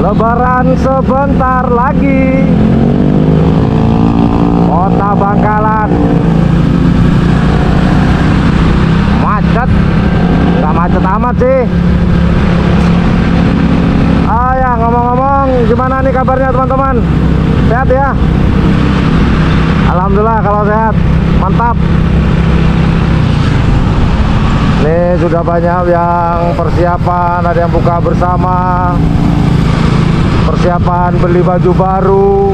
Lebaran sebentar lagi. Kota Bangkalan macet. Gak macet amat sih. Ya ngomong-ngomong, gimana nih kabarnya teman-teman? Sehat ya? Alhamdulillah kalau sehat, mantap. Nih sudah banyak yang persiapan, ada yang buka bersama, persiapan beli baju baru.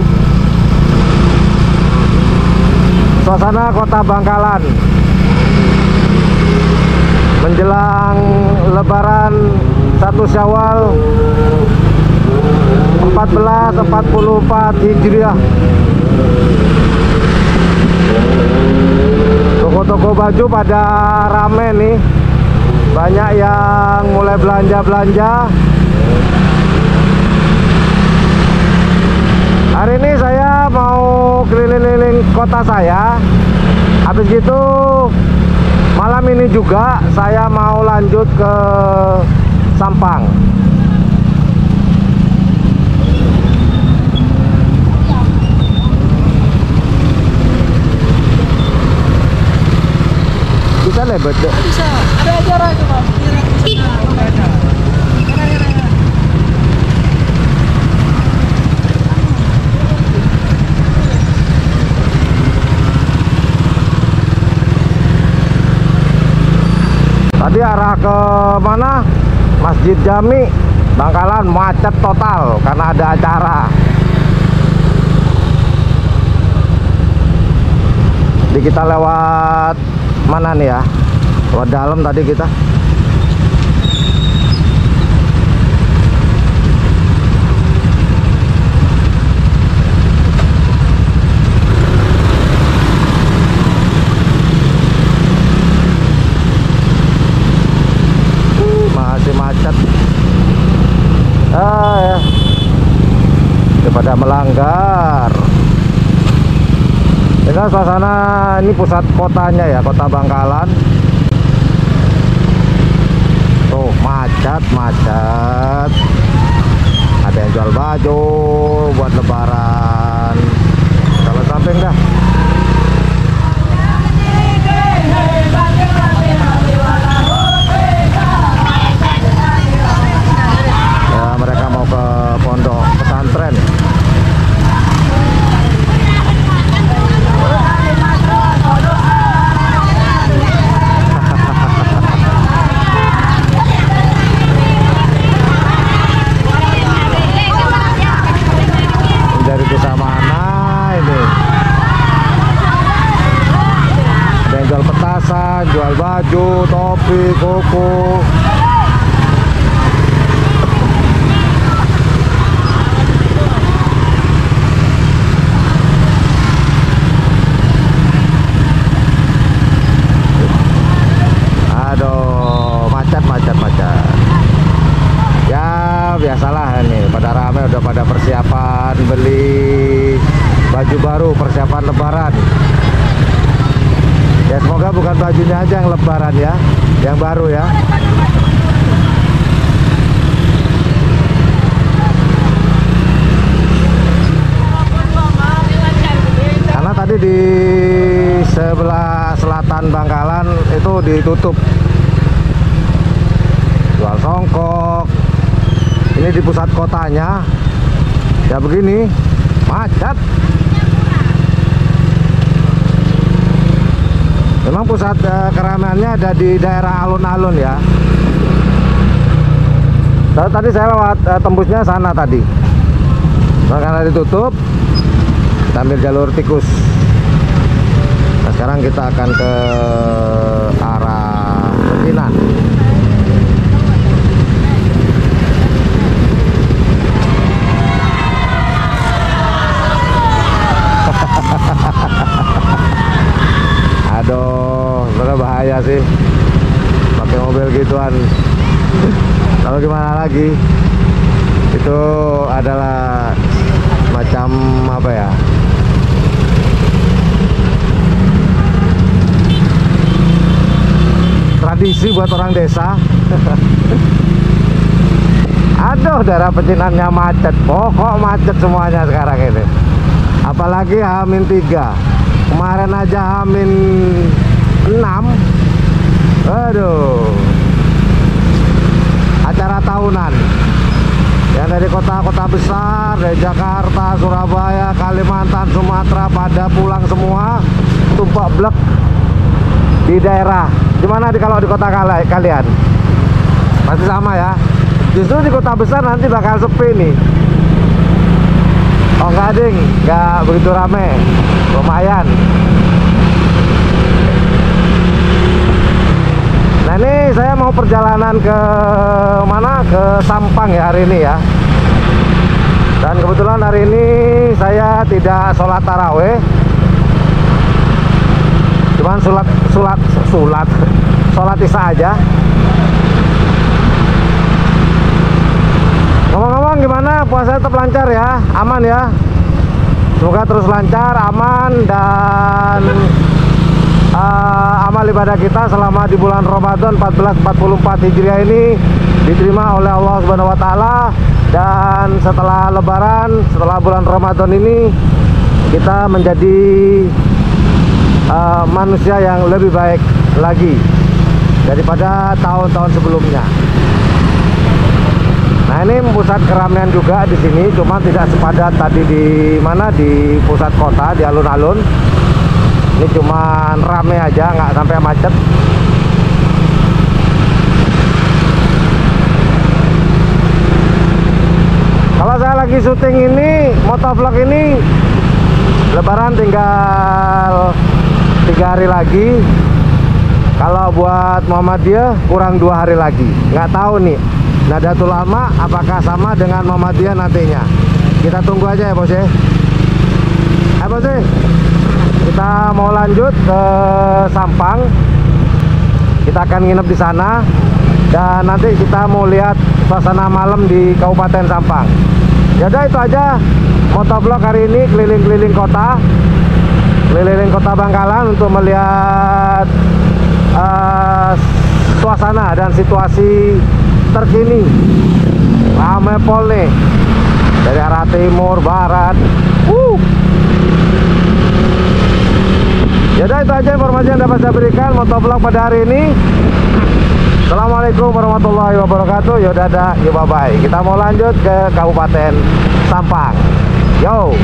Suasana Kota Bangkalan menjelang Lebaran 1 Syawal 1444 Hijriah. Toko-toko baju pada rame nih. Banyak yang mulai belanja-belanja. Hari ini saya mau keliling-keliling kota saya. Habis gitu malam ini juga saya mau lanjut ke Sampang. Bisa lebet deh. Bisa. Ada acara itu Mas. Tadi arah ke mana? Masjid Jami Bangkalan macet total karena ada acara. Jadi kita lewat mana nih ya? Lewat dalam tadi kita. Masih macet. Ya. Daripada melanggar. Ini suasana, ini pusat kotanya ya, Kota Bangkalan. Tuh macet. Ada yang jual baju buat Lebaran. Kalau samping dah. Ya, mereka mau ke pondok pesantren. Dari desa mana ini? Ada yang jual petasan, jual baju, topi, kuku. Aduh, macet. Ya biasalah ini, pada rame udah pada persiapan beli baju baru, persiapan Lebaran. Ya semoga bukan bajunya aja yang Lebaran ya, yang baru ya. Karena tadi di sebelah selatan Bangkalan itu ditutup, jual songkok. Ini di pusat kotanya ya begini, macet. Memang pusat keramaiannya ada di daerah alun-alun ya. Tadi saya lewat tembusnya sana tadi. Nah, karena ditutup, kita ambil jalur tikus. Nah, sekarang kita akan ke arah Pecinan. Aduh, bener bahaya sih pakai mobil gituan. Lalu gimana lagi? Itu adalah macam apa ya? Tradisi buat orang desa. Aduh, daerah pecinannya macet. Pokok macet semuanya sekarang ini. Apalagi H-3. Kemarin aja H-6. Aduh. Acara tahunan. Yang dari kota-kota besar, dari Jakarta, Surabaya, Kalimantan, Sumatera pada pulang semua, tumpak blek di daerah. Gimana kalau di kota kalian? Pasti sama ya. Justru di kota besar nanti bakal sepi nih. Oh enggak ding, enggak begitu rame. Lumayan. Nah ini saya mau perjalanan ke mana? Ke Sampang ya hari ini ya. Dan kebetulan hari ini saya tidak sholat taraweh. Cuman sholat isya aja. Ngomong-ngomong gimana? Puasa tetap lancar ya? Aman ya? Semoga terus lancar, aman, dan amal ibadah kita selama di bulan Ramadan 1444 Hijriah ini diterima oleh Allah Subhanahu wa taala. Dan setelah lebaran, setelah bulan Ramadan ini, kita menjadi manusia yang lebih baik lagi daripada tahun-tahun sebelumnya. Nah ini pusat keramaian juga di sini, cuma tidak sepadat tadi di mana, di pusat kota, di alun-alun. Ini cuma rame aja, nggak sampai macet. Kalau saya lagi syuting ini, motovlog ini, lebaran tinggal 3 hari lagi. Kalau buat Muhammadiyah kurang 2 hari lagi. Nggak tahu nih Nadatul Ulama apakah sama dengan Muhammadiyah nantinya. Kita tunggu aja ya bos ya. Bos ya, kita mau lanjut ke Sampang. Kita akan nginep di sana dan nanti kita mau lihat suasana malam di Kabupaten Sampang. Yaudah itu aja motovlog hari ini, keliling-keliling kota, Bangkalan untuk melihat suasana dan situasi terkini. Ramai pol nih dari arah timur, barat. Yaudah itu aja informasi yang dapat saya berikan motovlog pada hari ini. Assalamualaikum warahmatullahi wabarakatuh. Yaudah dah, yuk bye bye. Kita mau lanjut ke Kabupaten Sampang. Yo.